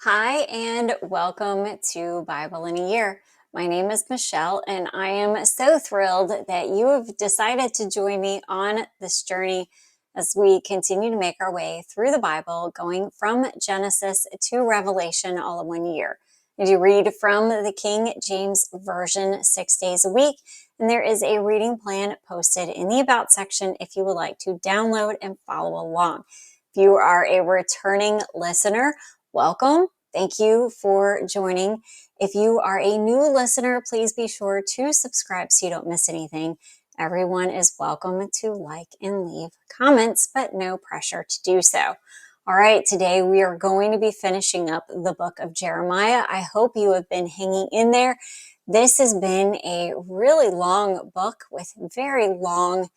Hi, and welcome to Bible in a Year. My name is Michelle, and I am so thrilled that you have decided to join me on this journey as we continue to make our way through the Bible, going from Genesis to Revelation all in 1 year. I do read from the King James Version 6 days a week, and there is a reading plan posted in the About section if you would like to download and follow along. If you are a returning listener, welcome. Thank you for joining. If you are a new listener, please be sure to subscribe so you don't miss anything. Everyone is welcome to like and leave comments, but no pressure to do so. All right, today we are going to be finishing up the book of Jeremiah. I hope you have been hanging in there. This has been a really long book with very long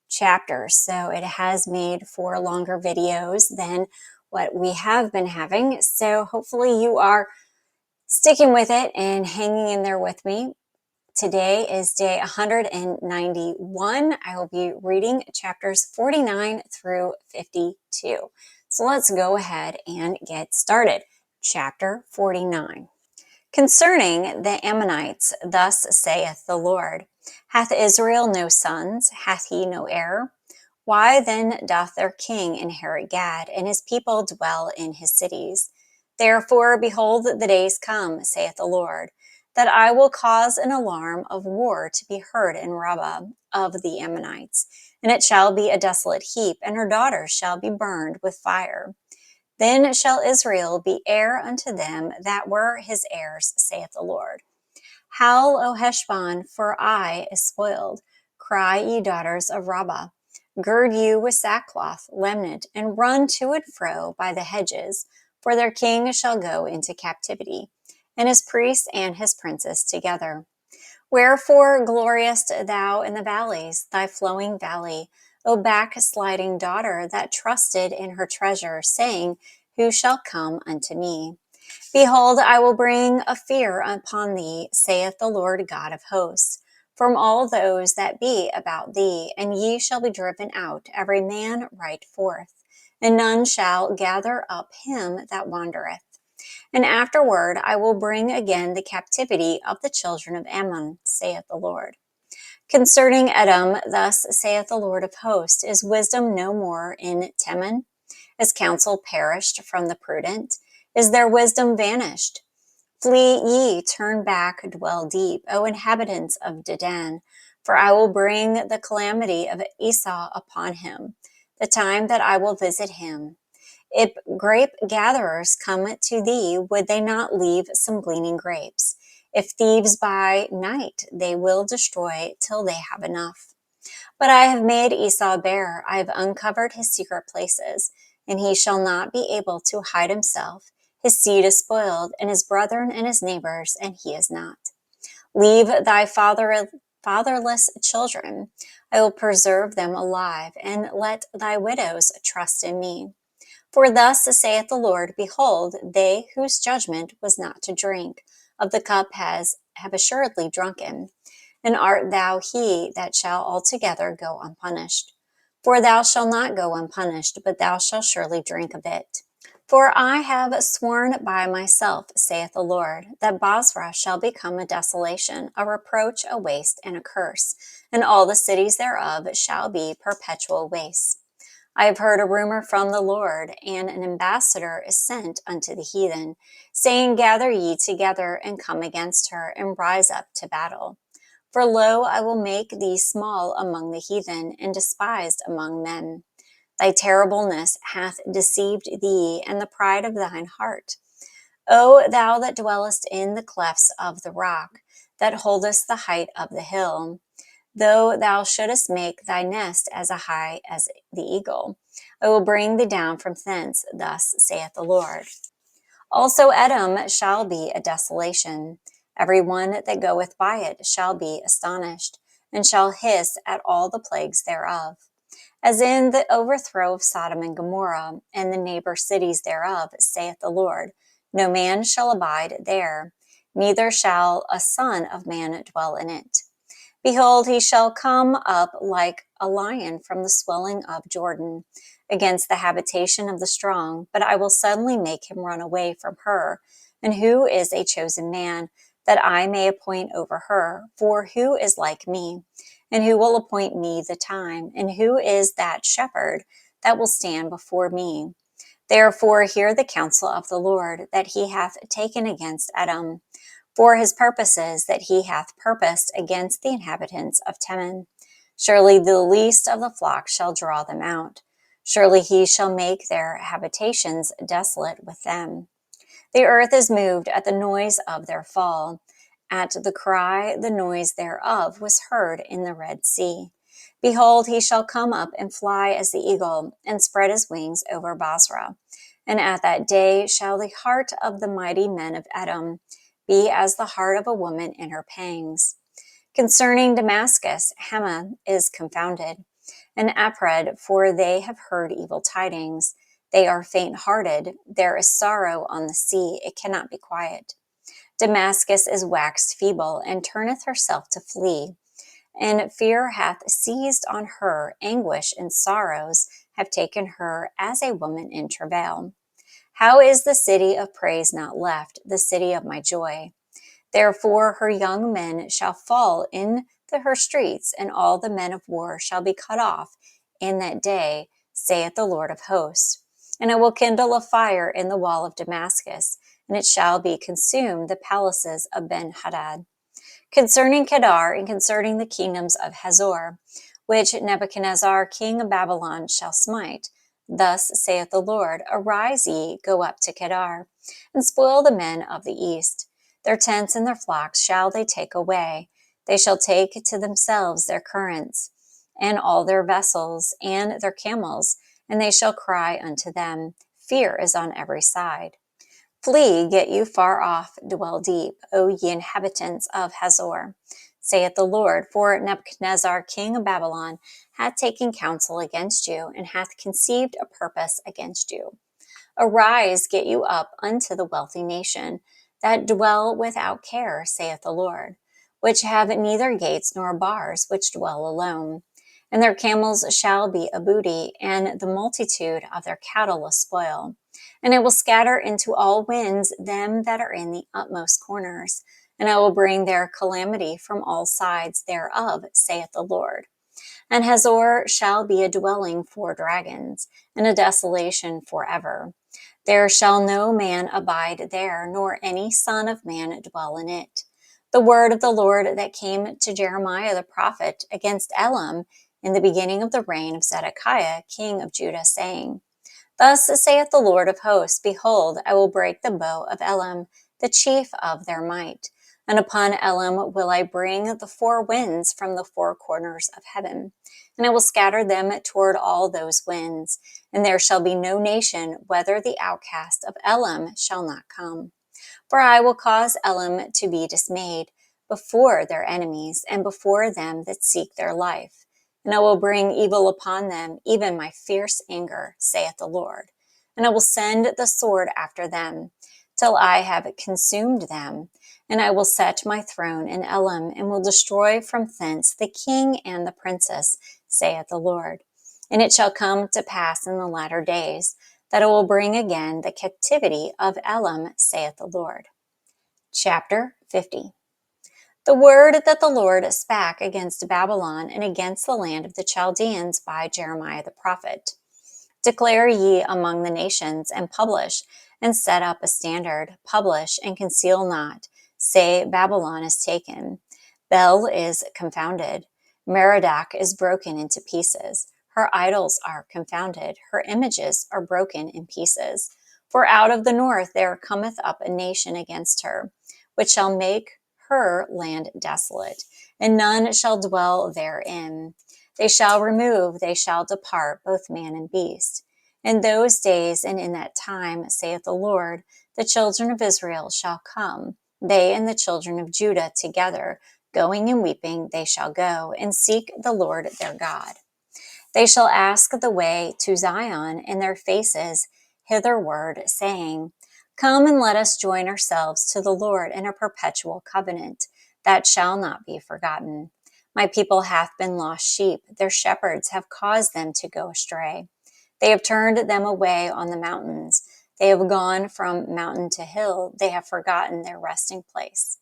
chapters, so it has made for longer videos than what we have been having. So hopefully you are sticking with it and hanging in there with me. Today is day 191. I will be reading chapters 49 through 52. So let's go ahead and get started. Chapter 49. Concerning the Ammonites, thus saith the Lord, hath Israel no sons? Hath he no heir? Why then doth their king inherit Gad, and his people dwell in his cities? Therefore, behold, the days come, saith the Lord, that I will cause an alarm of war to be heard in Rabbah of the Ammonites, and it shall be a desolate heap, and her daughters shall be burned with fire. Then shall Israel be heir unto them that were his heirs, saith the Lord. Howl, O Heshbon, for Ai is spoiled. Cry, ye daughters of Rabbah. Gird you with sackcloth, lament, and run to and fro by the hedges, for their king shall go into captivity, and his priests and his princes together. Wherefore gloriest thou in the valleys, thy flowing valley, O backsliding daughter that trusted in her treasure, saying, Who shall come unto me? Behold, I will bring a fear upon thee, saith the Lord God of hosts, from all those that be about thee, and ye shall be driven out, every man right forth, and none shall gather up him that wandereth. And afterward I will bring again the captivity of the children of Ammon, saith the Lord. Concerning Edom, thus saith the Lord of hosts, is wisdom no more in Teman? Is counsel perished from the prudent? Is their wisdom vanished? Flee ye, turn back, dwell deep, O inhabitants of Dedan, for I will bring the calamity of Esau upon him, the time that I will visit him. If grape gatherers come to thee, would they not leave some gleaning grapes? If thieves by night, they will destroy till they have enough. But I have made Esau bare, I have uncovered his secret places, and he shall not be able to hide himself. His seed is spoiled, and his brethren and his neighbors, and he is not. Leave thy fatherless children. I will preserve them alive, and let thy widows trust in me. For thus saith the Lord, Behold, they whose judgment was not to drink, of the cup have assuredly drunken. And art thou he that shall altogether go unpunished? For thou shalt not go unpunished, but thou shalt surely drink of it. For I have sworn by myself, saith the Lord, that Bozrah shall become a desolation, a reproach, a waste, and a curse, and all the cities thereof shall be perpetual wastes. I have heard a rumor from the Lord, and an ambassador is sent unto the heathen, saying, Gather ye together, and come against her, and rise up to battle. For lo, I will make thee small among the heathen, and despised among men. Thy terribleness hath deceived thee, and the pride of thine heart. O thou that dwellest in the clefts of the rock, that holdest the height of the hill, though thou shouldest make thy nest as high as the eagle, I will bring thee down from thence, thus saith the Lord. Also Edom shall be a desolation. Every one that goeth by it shall be astonished, and shall hiss at all the plagues thereof. As in the overthrow of Sodom and Gomorrah, and the neighbor cities thereof, saith the Lord, no man shall abide there, neither shall a son of man dwell in it. Behold, he shall come up like a lion from the swelling of Jordan, against the habitation of the strong, but I will suddenly make him run away from her. And who is a chosen man, that I may appoint over her? For who is like me? And who will appoint me the time? And who is that shepherd that will stand before me? Therefore hear the counsel of the Lord, that he hath taken against Edom, for his purposes that he hath purposed against the inhabitants of Teman. Surely the least of the flock shall draw them out. Surely he shall make their habitations desolate with them. The earth is moved at the noise of their fall. At the cry, the noise thereof was heard in the Red Sea. Behold, he shall come up and fly as the eagle, and spread his wings over Basra. And at that day shall the heart of the mighty men of Edom be as the heart of a woman in her pangs. Concerning Damascus, Hammon is confounded, and Apred, for they have heard evil tidings. They are faint-hearted. There is sorrow on the sea. It cannot be quiet. Damascus is waxed feeble, and turneth herself to flee. And fear hath seized on her. Anguish and sorrows have taken her as a woman in travail. How is the city of praise not left, the city of my joy? Therefore her young men shall fall into her streets, and all the men of war shall be cut off in that day, saith the Lord of hosts. And I will kindle a fire in the wall of Damascus, and it shall be consumed the palaces of Ben-Hadad. Concerning Kedar, and concerning the kingdoms of Hazor, which Nebuchadnezzar king of Babylon shall smite, thus saith the Lord, Arise ye, go up to Kedar, and spoil the men of the east. Their tents and their flocks shall they take away. They shall take to themselves their currents, and all their vessels, and their camels, and they shall cry unto them. Fear is on every side. Flee, get you far off, dwell deep, O ye inhabitants of Hazor, saith the Lord, for Nebuchadnezzar king of Babylon hath taken counsel against you, and hath conceived a purpose against you. Arise, get you up unto the wealthy nation, that dwell without care, saith the Lord, which have neither gates nor bars, which dwell alone. And their camels shall be a booty, and the multitude of their cattle a spoil. And I will scatter into all winds them that are in the utmost corners, and I will bring their calamity from all sides thereof, saith the Lord. And Hazor shall be a dwelling for dragons, and a desolation forever. There shall no man abide there, nor any son of man dwell in it. The word of the Lord that came to Jeremiah the prophet against Elam in the beginning of the reign of Zedekiah, king of Judah, saying, Thus saith the Lord of hosts, Behold, I will break the bow of Elam, the chief of their might. And upon Elam will I bring the four winds from the four corners of heaven. And I will scatter them toward all those winds. And there shall be no nation, whether the outcast of Elam shall not come. For I will cause Elam to be dismayed before their enemies, and before them that seek their life. And I will bring evil upon them, even my fierce anger, saith the Lord. And I will send the sword after them, till I have consumed them. And I will set my throne in Elam, and will destroy from thence the king and the princess, saith the Lord. And it shall come to pass in the latter days, that I will bring again the captivity of Elam, saith the Lord. Chapter 50. The word that the Lord spake against Babylon and against the land of the Chaldeans by Jeremiah the prophet. Declare ye among the nations, and publish, and set up a standard, publish, and conceal not. Say, Babylon is taken. Bel is confounded. Merodach is broken into pieces. Her idols are confounded. Her images are broken in pieces. For out of the north there cometh up a nation against her, which shall make her land desolate, and none shall dwell therein. They shall remove, they shall depart, both man and beast. In those days and in that time, saith the Lord, the children of Israel shall come, they and the children of Judah together, going and weeping they shall go, and seek the Lord their God. They shall ask the way to Zion, and their faces hitherward, saying, Come and let us join ourselves to the Lord in a perpetual covenant, that shall not be forgotten. My people hath been lost sheep, their shepherds have caused them to go astray. They have turned them away on the mountains. They have gone from mountain to hill. They have forgotten their resting place.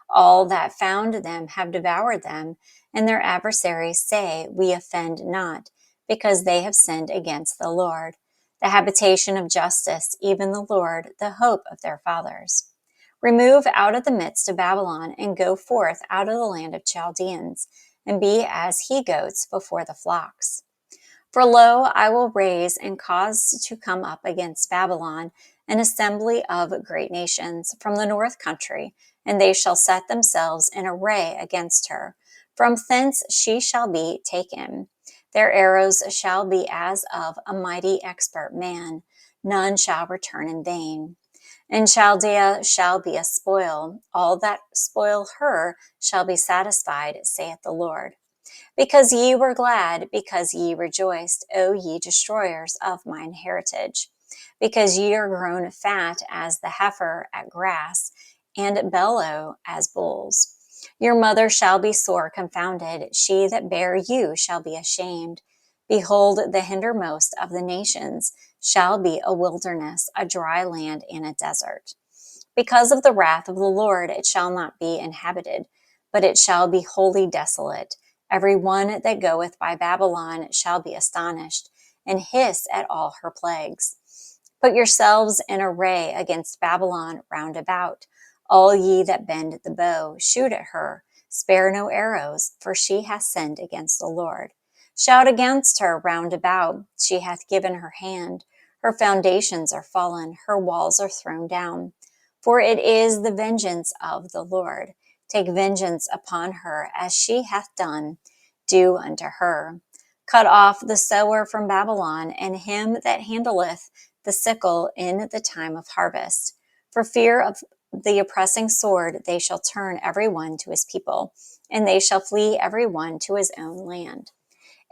All that found them have devoured them, and their adversaries say, We offend not, because they have sinned against the Lord, the habitation of justice, even the Lord, the hope of their fathers. Remove out of the midst of Babylon, and go forth out of the land of Chaldeans, and be as he-goats before the flocks. For lo, I will raise and cause to come up against Babylon an assembly of great nations from the north country, and they shall set themselves in array against her. From thence she shall be taken. Their arrows shall be as of a mighty expert man. None shall return in vain. And Chaldea shall be a spoil. All that spoil her shall be satisfied, saith the Lord. Because ye were glad, because ye rejoiced, O ye destroyers of mine heritage. Because ye are grown fat as the heifer at grass, and bellow as bulls. Your mother shall be sore confounded, she that bare you shall be ashamed. Behold, the hindermost of the nations shall be a wilderness, a dry land, and a desert. Because of the wrath of the Lord it shall not be inhabited, but it shall be wholly desolate. Every one that goeth by Babylon shall be astonished, and hiss at all her plagues. Put yourselves in array against Babylon round about. All ye that bend the bow, shoot at her. Spare no arrows, for she hath sinned against the Lord. Shout against her round about. She hath given her hand. Her foundations are fallen. Her walls are thrown down. For it is the vengeance of the Lord. Take vengeance upon her as she hath done. Do unto her. Cut off the sower from Babylon, and him that handleth the sickle in the time of harvest. For fear of the oppressing sword, they shall turn every one to his people, and they shall flee every one to his own land.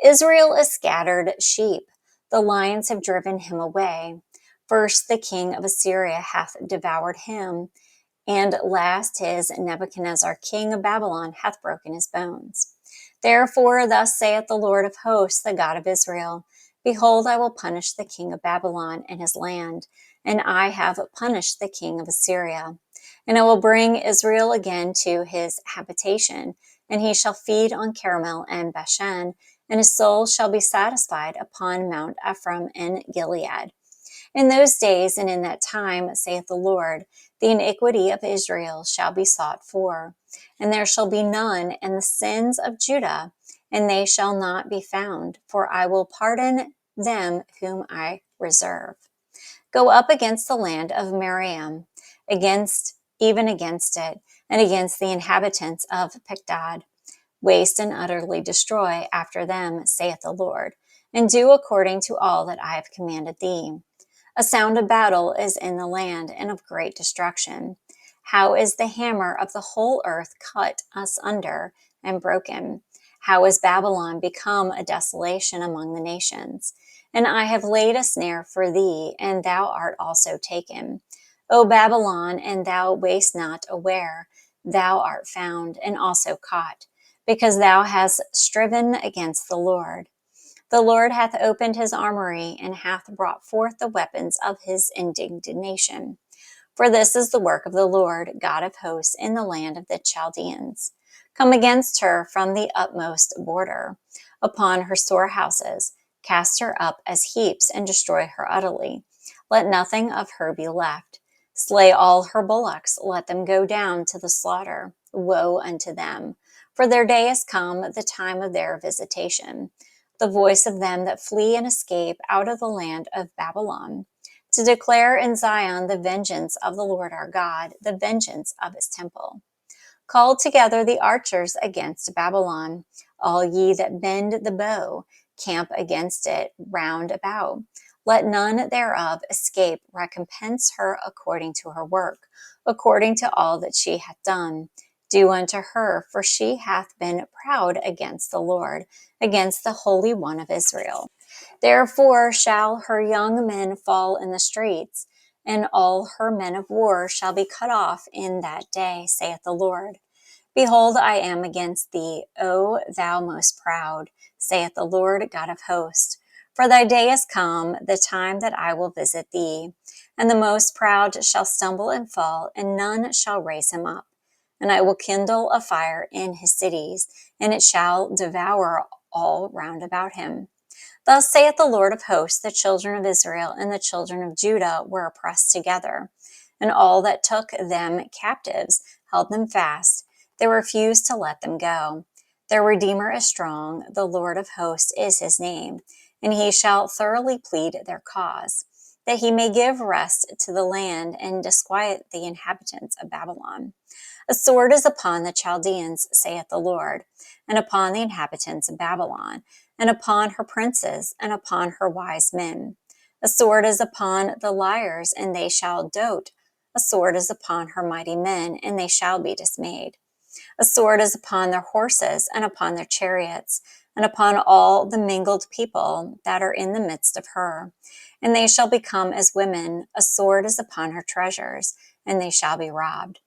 Israel is scattered sheep. The lions have driven him away. First the king of Assyria hath devoured him, and last his Nebuchadnezzar, king of Babylon, hath broken his bones. Therefore thus saith the Lord of hosts, the God of Israel, Behold, I will punish the king of Babylon and his land, and I have punished the king of Assyria. And I will bring Israel again to his habitation, and he shall feed on Carmel and Bashan, and his soul shall be satisfied upon Mount Ephraim and Gilead. In those days and in that time, saith the Lord, the iniquity of Israel shall be sought for, and there shall be none, and the sins of Judah, and they shall not be found, for I will pardon them whom I reserve. Go up against the land of Miriam, even against it, and against the inhabitants of Kedar. Waste and utterly destroy after them, saith the Lord, and do according to all that I have commanded thee. A sound of battle is in the land, and of great destruction. How is the hammer of the whole earth cut asunder and broken? How is Babylon become a desolation among the nations? And I have laid a snare for thee, and thou art also taken. O Babylon, and thou wast not aware, thou art found, and also caught, because thou hast striven against the Lord. The Lord hath opened his armory, and hath brought forth the weapons of his indignation. For this is the work of the Lord, God of hosts, in the land of the Chaldeans. Come against her from the utmost border, upon her storehouses. Cast her up as heaps, and destroy her utterly. Let nothing of her be left. Slay all her bullocks, let them go down to the slaughter. Woe unto them! For their day is come, the time of their visitation. The voice of them that flee and escape out of the land of Babylon, to declare in Zion the vengeance of the Lord our God, the vengeance of his temple. Call together the archers against Babylon, all ye that bend the bow, camp against it round about. Let none thereof escape. Recompense her according to her work, according to all that she hath done. Do unto her, for she hath been proud against the Lord, against the Holy One of Israel. Therefore shall her young men fall in the streets, and all her men of war shall be cut off in that day, saith the Lord. Behold, I am against thee, O thou most proud, saith the Lord God of hosts. For thy day is come, the time that I will visit thee. And the most proud shall stumble and fall, and none shall raise him up. And I will kindle a fire in his cities, and it shall devour all round about him. Thus saith the Lord of hosts, the children of Israel and the children of Judah were oppressed together, and all that took them captives held them fast. They refused to let them go. Their Redeemer is strong, the Lord of hosts is his name, and he shall thoroughly plead their cause, that he may give rest to the land and disquiet the inhabitants of Babylon. A sword is upon the Chaldeans, saith the Lord, and upon the inhabitants of Babylon, and upon her princes, and upon her wise men. A sword is upon the liars, and they shall dote. A sword is upon her mighty men, and they shall be dismayed. A sword is upon their horses, and upon their chariots, and upon all the mingled people that are in the midst of her. And they shall become as women. A sword is upon her treasures, and they shall be robbed.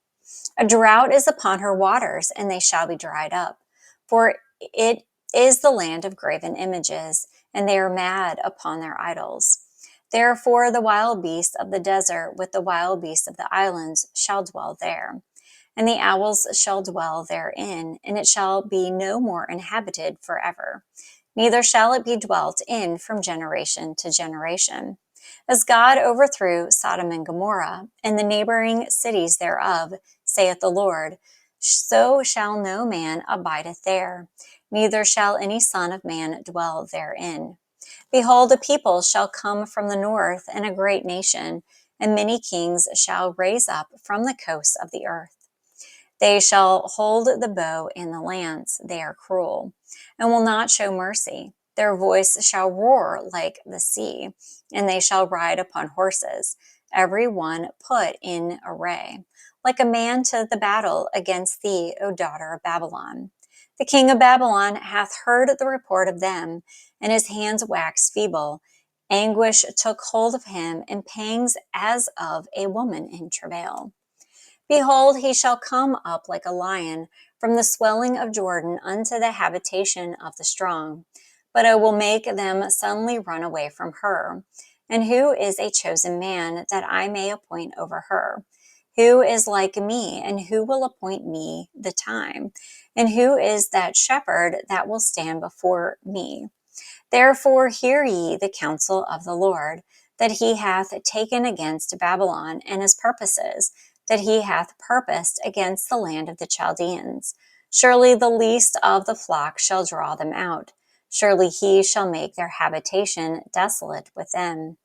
A drought is upon her waters, and they shall be dried up. For it is the land of graven images, and they are mad upon their idols. Therefore the wild beasts of the desert with the wild beasts of the islands shall dwell there. And the owls shall dwell therein, and it shall be no more inhabited forever. Neither shall it be dwelt in from generation to generation. As God overthrew Sodom and Gomorrah, and the neighboring cities thereof, saith the Lord, so shall no man abideth there, neither shall any son of man dwell therein. Behold, a people shall come from the north, and a great nation, and many kings shall raise up from the coasts of the earth. They shall hold the bow and the lance. They are cruel, and will not show mercy. Their voice shall roar like the sea, and they shall ride upon horses, every one put in array, like a man to the battle against thee, O daughter of Babylon. The king of Babylon hath heard the report of them, and his hands waxed feeble. Anguish took hold of him, and pangs as of a woman in travail. Behold, he shall come up like a lion from the swelling of Jordan unto the habitation of the strong. But I will make them suddenly run away from her. And who is a chosen man that I may appoint over her? Who is like me, and who will appoint me the time? And who is that shepherd that will stand before me? Therefore hear ye the counsel of the Lord, that he hath taken against Babylon, and his purposes, that he hath purposed against the land of the Chaldeans. Surely the least of the flock shall draw them out. Surely he shall make their habitation desolate with them.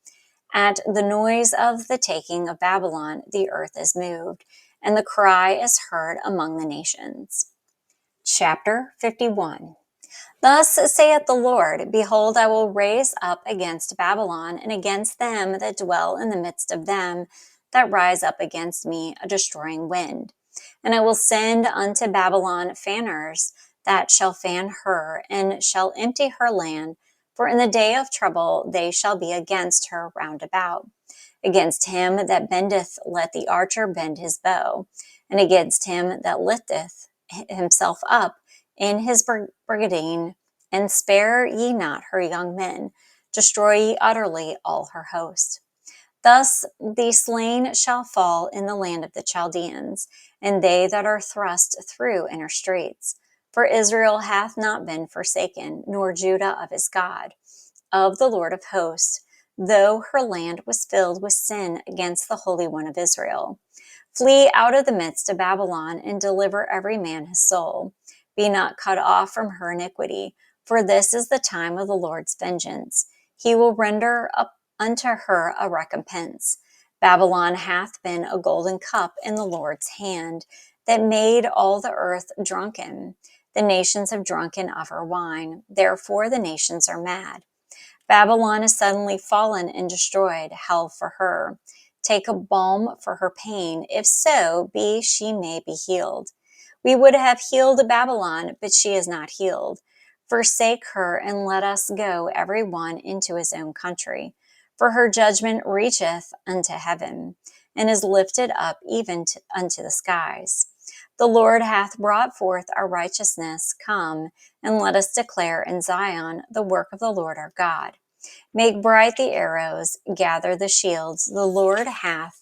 At the noise of the taking of Babylon, the earth is moved, and the cry is heard among the nations. Chapter 51. Thus saith the Lord, Behold, I will raise up against Babylon, and against them that dwell in the midst of them, that rise up against me, a destroying wind. And I will send unto Babylon fanners, that shall fan her, and shall empty her land. For in the day of trouble they shall be against her round about. Against him that bendeth, let the archer bend his bow, and against him that lifteth himself up in his brigandine, and spare ye not her young men, destroy ye utterly all her host. Thus the slain shall fall in the land of the Chaldeans, and they that are thrust through inner streets. For Israel hath not been forsaken, nor Judah of his God, of the Lord of hosts, though her land was filled with sin against the Holy One of Israel. Flee out of the midst of Babylon, and deliver every man his soul. Be not cut off from her iniquity, for this is the time of the Lord's vengeance. He will render up unto her a recompense. Babylon hath been a golden cup in the Lord's hand, that made all the earth drunken. The nations have drunken of her wine, therefore the nations are mad. Babylon is suddenly fallen and destroyed, hell for her. Take a balm for her pain, if so be she may be healed. We would have healed Babylon, but she is not healed. Forsake her, and let us go every one into his own country. For her judgment reacheth unto heaven, and is lifted up even unto the skies. The Lord hath brought forth our righteousness. Come, and let us declare in Zion the work of the Lord our God. Make bright the arrows, gather the shields. The Lord hath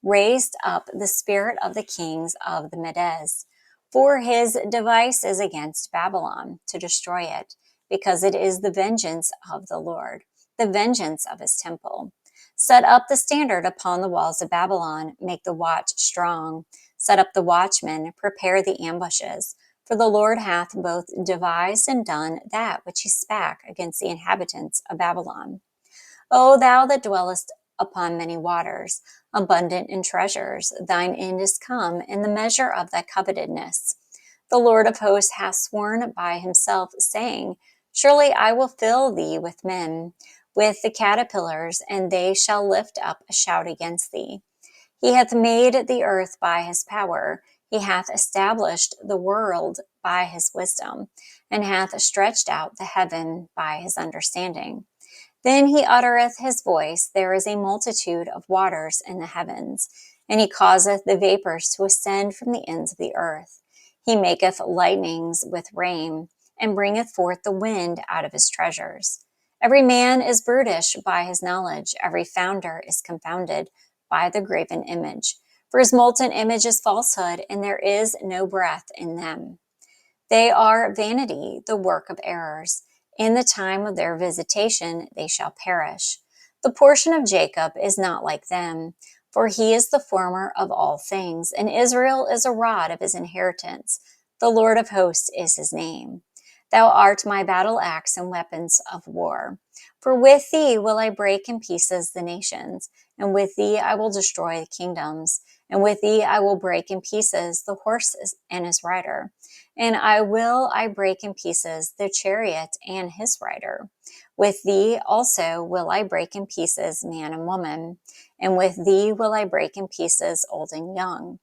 raised up the spirit of the kings of the Medes. For his device is against Babylon, to destroy it, because it is the vengeance of the Lord, the vengeance of his temple. Set up the standard upon the walls of Babylon, make the watch strong. Set up the watchmen, prepare the ambushes. For the Lord hath both devised and done that which he spake against the inhabitants of Babylon. O thou that dwellest upon many waters, abundant in treasures, thine end is come, in the measure of thy covetousness. The Lord of hosts hath sworn by himself, saying, Surely I will fill thee with men, with the caterpillars, and they shall lift up a shout against thee. He hath made the earth by his power, he hath established the world by his wisdom, and hath stretched out the heaven by his understanding. Then he uttereth his voice, there is a multitude of waters in the heavens, and he causeth the vapors to ascend from the ends of the earth. He maketh lightnings with rain, and bringeth forth the wind out of his treasures. Every man is brutish by his knowledge, every founder is confounded by the graven image. For his molten image is falsehood, and there is no breath in them. They are vanity, the work of errors. In the time of their visitation they shall perish. The portion of Jacob is not like them, for he is the former of all things, and Israel is a rod of his inheritance. The Lord of hosts is his name. Thou art my battle axe and weapons of war. For with thee will I break in pieces the nations, and with thee I will destroy the kingdoms, and with thee I will break in pieces the horse and his rider. And I break in pieces the chariot and his rider. With thee also will I break in pieces man and woman. And with thee will I break in pieces old and young.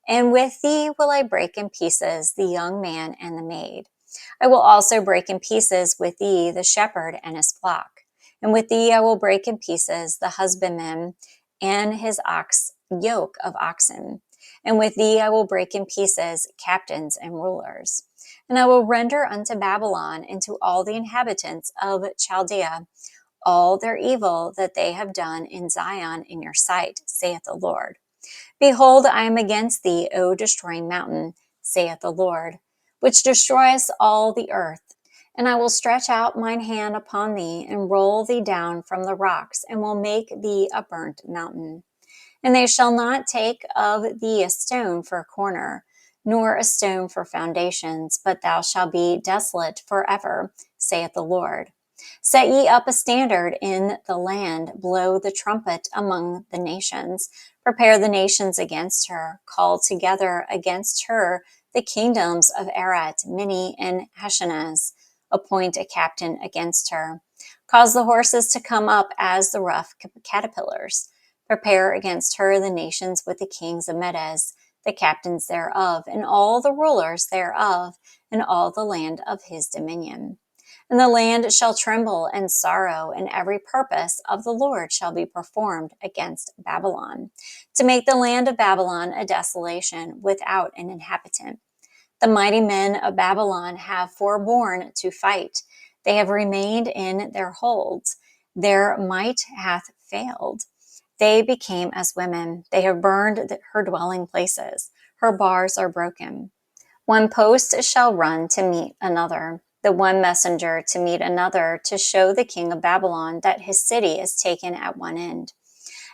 And with thee will I break in pieces the young man and the maid. I will also break in pieces with thee the shepherd and his flock. And with thee I will break in pieces the husbandman and his yoke of oxen. And with thee I will break in pieces captains and rulers. And I will render unto Babylon and to all the inhabitants of Chaldea all their evil that they have done in Zion in your sight, saith the Lord. Behold, I am against thee, O destroying mountain, saith the Lord, which destroyest all the earth. And I will stretch out mine hand upon thee, and roll thee down from the rocks, and will make thee a burnt mountain. And they shall not take of thee a stone for a corner, nor a stone for foundations, but thou shalt be desolate forever, saith the Lord. Set ye up a standard in the land, blow the trumpet among the nations, prepare the nations against her, call together against her the kingdoms of Arat, Minni, and Hashanaz, appoint a captain against her. Cause the horses to come up as the rough caterpillars. Prepare against her the nations with the kings of Medes, the captains thereof, and all the rulers thereof, and all the land of his dominion. And the land shall tremble and sorrow, and every purpose of the Lord shall be performed against Babylon, to make the land of Babylon a desolation without an inhabitant. The mighty men of Babylon have forborne to fight. They have remained in their holds. Their might hath failed. They became as women. They have burned her dwelling places. Her bars are broken. One post shall run to meet another, the one messenger to meet another, to show the king of Babylon that his city is taken at one end,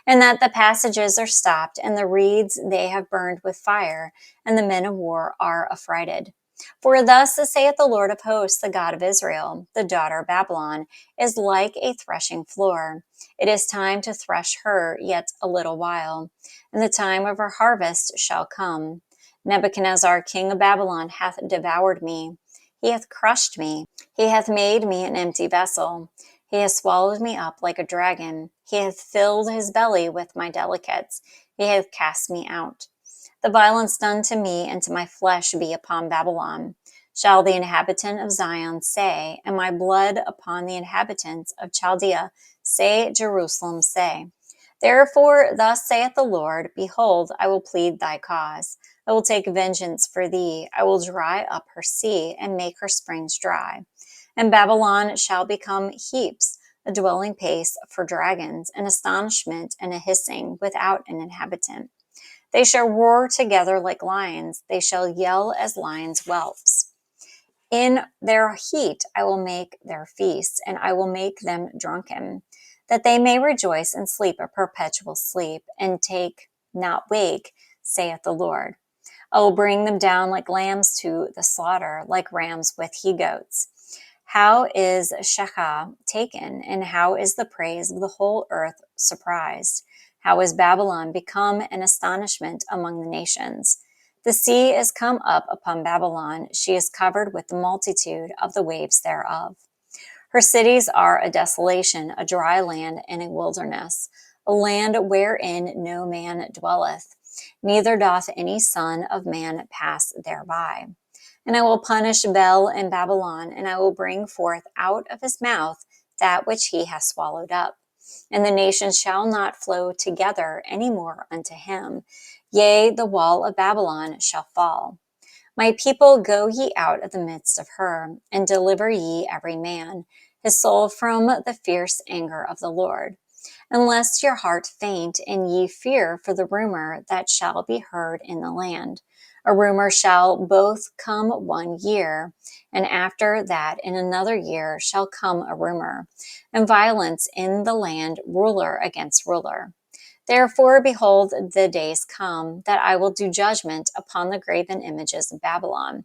and that the passages are stopped, and the reeds they have burned with fire, and the men of war are affrighted. For thus saith the Lord of hosts, the God of Israel, the daughter of Babylon is like a threshing floor. It is time to thresh her yet a little while, and the time of her harvest shall come. Nebuchadnezzar, king of Babylon, hath devoured me. He hath crushed me. He hath made me an empty vessel. He hath swallowed me up like a dragon. He hath filled his belly with my delicates. He hath cast me out. The violence done to me and to my flesh be upon Babylon, shall the inhabitant of Zion say, and my blood upon the inhabitants of Chaldea, say Jerusalem, say. Therefore thus saith the Lord, Behold, I will plead thy cause. I will take vengeance for thee. I will dry up her sea, and make her springs dry. And Babylon shall become heaps, a dwelling place for dragons, an astonishment and a hissing without an inhabitant. They shall roar together like lions. They shall yell as lions' whelps. In their heat I will make their feasts, and I will make them drunken, that they may rejoice and sleep a perpetual sleep, and take not wake, saith the Lord. I will bring them down like lambs to the slaughter, like rams with he-goats. How is Shechah taken, and how is the praise of the whole earth surprised? How is Babylon become an astonishment among the nations? The sea is come up upon Babylon. She is covered with the multitude of the waves thereof. Her cities are a desolation, a dry land and a wilderness, a land wherein no man dwelleth, neither doth any son of man pass thereby. And I will punish Bel in Babylon, and I will bring forth out of his mouth that which he has swallowed up. And the nations shall not flow together any more unto him. Yea, the wall of Babylon shall fall. My people, go ye out of the midst of her, and deliver ye every man his soul from the fierce anger of the Lord. Unless your heart faint, and ye fear for the rumor that shall be heard in the land. A rumor shall both come 1 year, and after that in another year shall come a rumor, and violence in the land, ruler against ruler. Therefore, behold, the days come that I will do judgment upon the graven images of Babylon,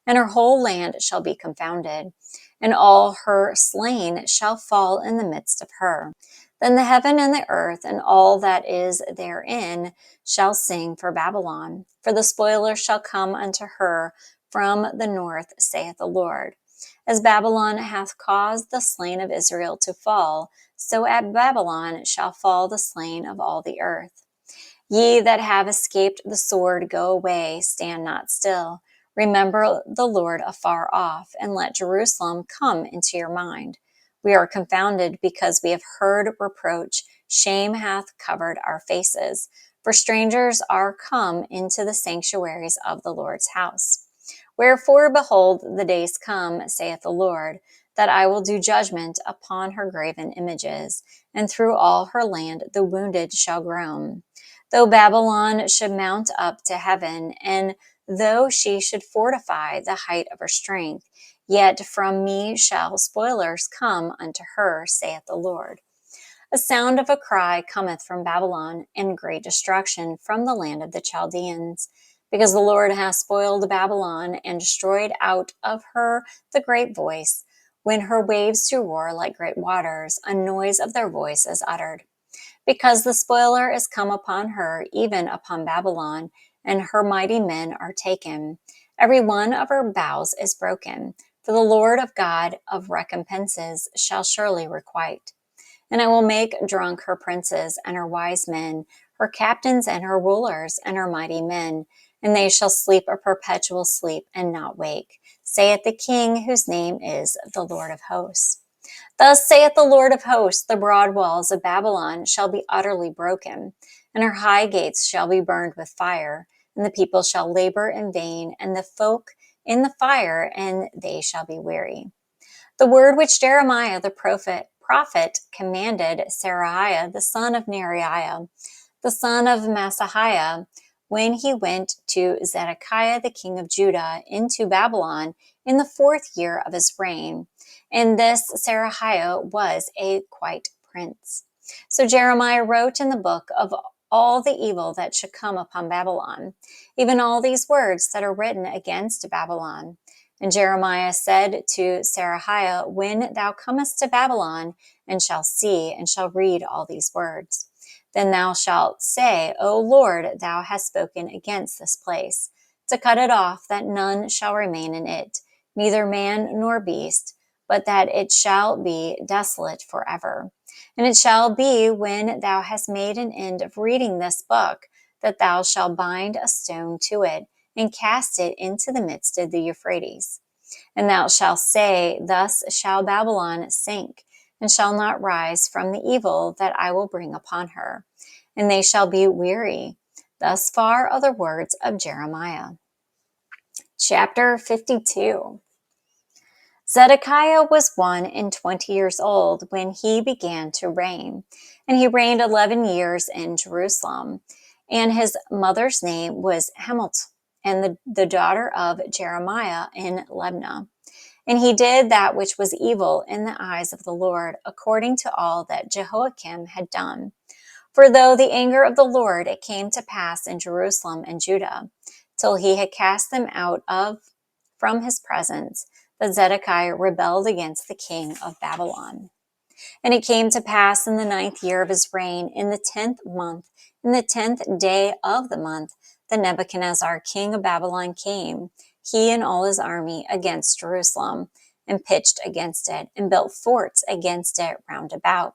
and her whole land shall be confounded, and all her slain shall fall in the midst of her. Then the heaven and the earth and all that is therein shall sing for Babylon, for the spoiler shall come unto her from the north, saith the Lord. As Babylon hath caused the slain of Israel to fall, so at Babylon shall fall the slain of all the earth. Ye that have escaped the sword, go away, stand not still. Remember the Lord afar off, and let Jerusalem come into your mind. We are confounded because we have heard reproach. Shame hath covered our faces. For strangers are come into the sanctuaries of the Lord's house. Wherefore, behold, the days come, saith the Lord, that I will do judgment upon her graven images, and through all her land the wounded shall groan. Though Babylon should mount up to heaven, and though she should fortify the height of her strength, yet from me shall spoilers come unto her, saith the Lord. A sound of a cry cometh from Babylon, and great destruction from the land of the Chaldeans, because the Lord hath spoiled Babylon, and destroyed out of her the great voice. When her waves do roar like great waters, a noise of their voice is uttered. Because the spoiler is come upon her, even upon Babylon, and her mighty men are taken. Every one of her bows is broken, for the Lord of God of recompenses shall surely requite. And I will make drunk her princes and her wise men, her captains and her rulers and her mighty men, and they shall sleep a perpetual sleep and not wake, saith the King, whose name is the Lord of hosts. Thus saith the Lord of hosts, the broad walls of Babylon shall be utterly broken, and her high gates shall be burned with fire, and the people shall labor in vain, and the folk in the fire, and they shall be weary. The word which Jeremiah the prophet commanded Seraiah the son of Neriah, the son of Masahiah, when he went to Zedekiah the king of Judah into Babylon in the 4th year of his reign. And this Seraiah was a quite prince. So Jeremiah wrote in the book of all the evil that should come upon Babylon, even all these words that are written against Babylon. And Jeremiah said to Seraiah, when thou comest to Babylon, and shall see, and shall read all these words, then thou shalt say, O Lord, thou hast spoken against this place, to cut it off, that none shall remain in it, neither man nor beast, but that it shall be desolate forever. And it shall be, when thou hast made an end of reading this book, that thou shalt bind a stone to it, and cast it into the midst of the Euphrates. And thou shalt say, thus shall Babylon sink, and shall not rise from the evil that I will bring upon her. And they shall be weary. Thus far are the words of Jeremiah. Chapter 52. Zedekiah was 1 and 20 years old when he began to reign, and he reigned 11 years in Jerusalem. And his mother's name was Hamilton, and the daughter of Jeremiah in Lebna. And he did that which was evil in the eyes of the Lord, according to all that Jehoiakim had done. For though the anger of the Lord it came to pass in Jerusalem and Judah, till he had cast them out of from his presence, that Zedekiah rebelled against the king of Babylon. And it came to pass in the 9th year of his reign, in the 10th month, in the 10th day of the month, that Nebuchadnezzar, king of Babylon, came, he and all his army, against Jerusalem, and pitched against it, and built forts against it round about.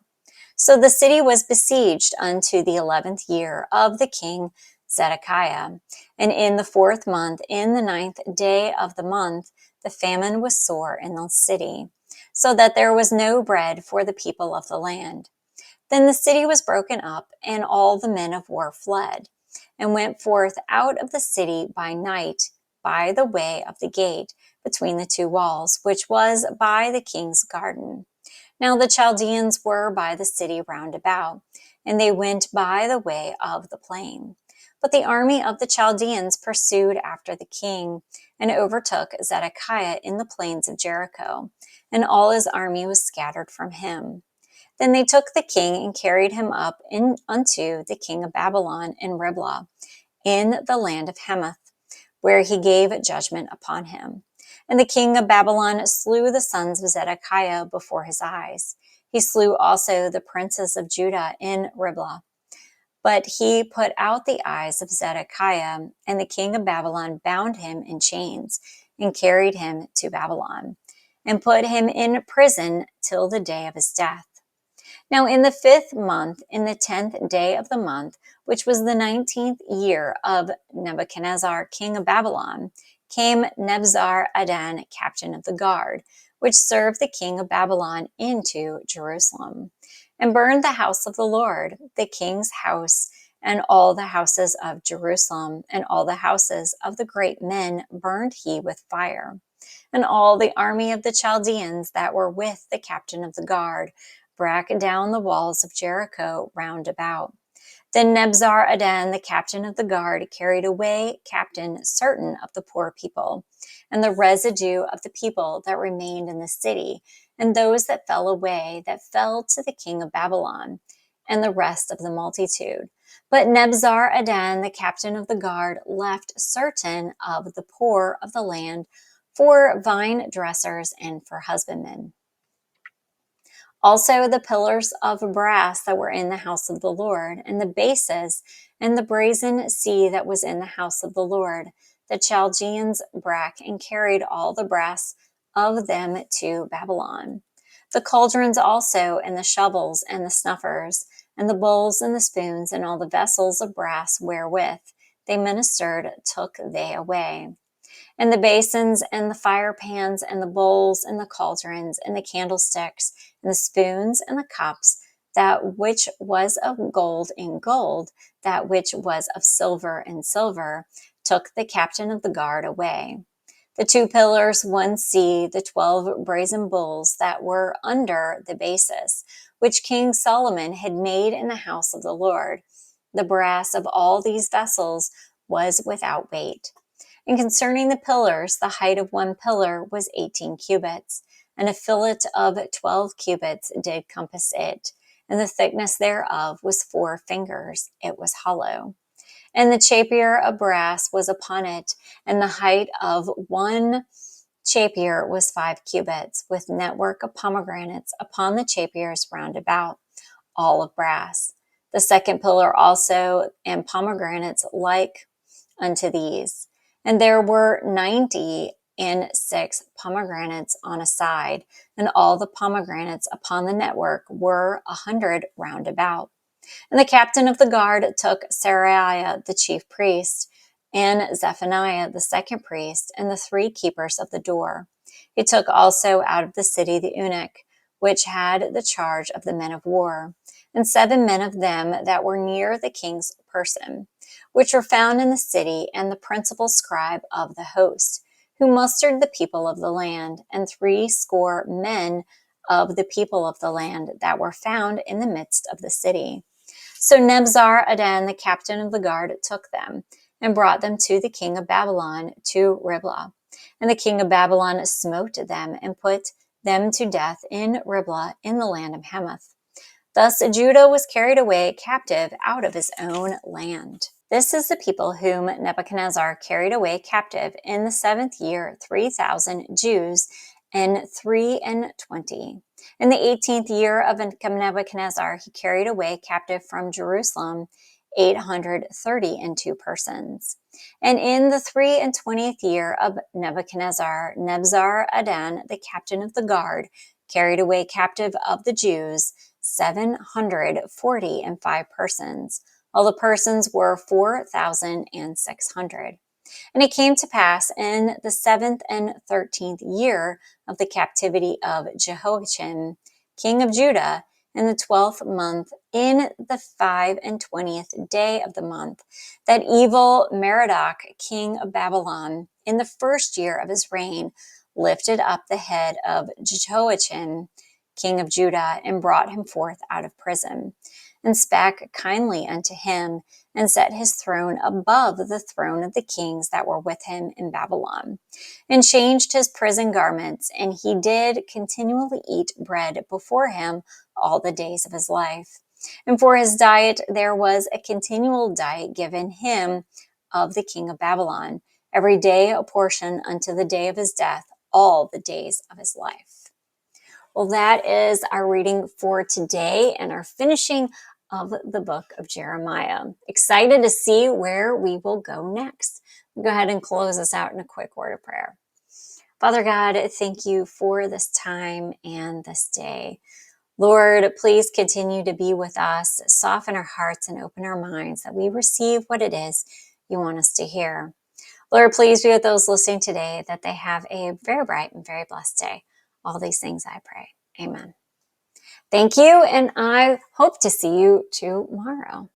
So the city was besieged unto the 11th year of the king Zedekiah. And in the 4th month, in the 9th day of the month, the famine was sore in the city, so that there was no bread for the people of the land. Then the city was broken up, and all the men of war fled, and went forth out of the city by night by the way of the gate between the two walls, which was by the king's garden. Now the Chaldeans were by the city round about, and they went by the way of the plain. But the army of the Chaldeans pursued after the king, and overtook Zedekiah in the plains of Jericho, and all his army was scattered from him. Then they took the king and carried him up unto the king of Babylon in Riblah, in the land of Hamath, where he gave judgment upon him. And the king of Babylon slew the sons of Zedekiah before his eyes. He slew also the princes of Judah in Riblah. But he put out the eyes of Zedekiah, and the king of Babylon bound him in chains, and carried him to Babylon, and put him in prison till the day of his death. Now in the 5th month, in the 10th day of the month, which was the 19th year of Nebuchadnezzar, king of Babylon, came Nebzaradan, captain of the guard, which served the king of Babylon, into Jerusalem, and burned the house of the Lord, the king's house, and all the houses of Jerusalem, and all the houses of the great men burned he with fire. And all the army of the Chaldeans that were with the captain of the guard brake down the walls of Jericho round about. Then Nebzaradan, the captain of the guard, carried away captain certain of the poor people, and the residue of the people that remained in the city, and those that fell away, that fell to the king of Babylon, and the rest of the multitude. But Nebzaradan, the captain of the guard, left certain of the poor of the land for vine dressers and for husbandmen. Also the pillars of brass that were in the house of the Lord, and the bases, and the brazen sea that was in the house of the Lord, the Chaldeans brake and carried all the brass of them to Babylon. The cauldrons also, and the shovels, and the snuffers, and the bowls, and the spoons, and all the vessels of brass wherewith they ministered, took they away. And the basins, and the fire pans, and the bowls, and the cauldrons, and the candlesticks, and the spoons, and the cups, that which was of gold in gold, that which was of silver in silver, took the captain of the guard away. The 2 pillars, 1 sea, the 12 brazen bulls that were under the basis, which King Solomon had made in the house of the Lord. The brass of all these vessels was without weight. And concerning the pillars, the height of one pillar was 18 cubits, and a fillet of 12 cubits did compass it, and the thickness thereof was 4 fingers. It was hollow. And the chapier of brass was upon it, and the height of one chapier was 5 cubits, with network of pomegranates upon the chapiers round about, all of brass. The second pillar also, and pomegranates like unto these. And there were 96 pomegranates on a side, and all the pomegranates upon the network were 100 round about. And the captain of the guard took Seraiah the chief priest, and Zephaniah the second priest, and the 3 keepers of the door. He took also out of the city the eunuch, which had the charge of the men of war, and 7 men of them that were near the king's person, which were found in the city, and the principal scribe of the host, who mustered the people of the land, and 80 men of the people of the land that were found in the midst of the city. So Nebzaradan, the captain of the guard, took them and brought them to the king of Babylon to Riblah. And the king of Babylon smote them and put them to death in Riblah in the land of Hamath. Thus Judah was carried away captive out of his own land. This is the people whom Nebuchadnezzar carried away captive in the 7th year, 3,000 Jews and 23. In the 18th year of Nebuchadnezzar, he carried away captive from Jerusalem 832 persons. And in the 23rd year of Nebuchadnezzar, Nebzaradan, the captain of the guard, carried away captive of the Jews 745 persons. All the persons were 4,600. And it came to pass in the 7th and 13th year of the captivity of Jehoiachin, king of Judah, in the 12th month, in the 25th day of the month, that evil Merodach, king of Babylon, in the 1st year of his reign, lifted up the head of Jehoiachin, king of Judah, and brought him forth out of prison, and spake kindly unto him, and set his throne above the throne of the kings that were with him in Babylon, and changed his prison garments, and he did continually eat bread before him all the days of his life. And for his diet there was a continual diet given him of the king of Babylon, every day a portion unto the day of his death, all the days of his life. Well, that is our reading for today and our finishing of the book of Jeremiah. Excited to see where we will go next. We'll go ahead and close us out in a quick word of prayer. Father God, thank you for this time and this day. Lord, please continue to be with us, soften our hearts and open our minds that we receive what it is you want us to hear. Lord, please be with those listening today, that they have a very bright and very blessed day. All these things I pray. Amen. Thank you, and I hope to see you tomorrow.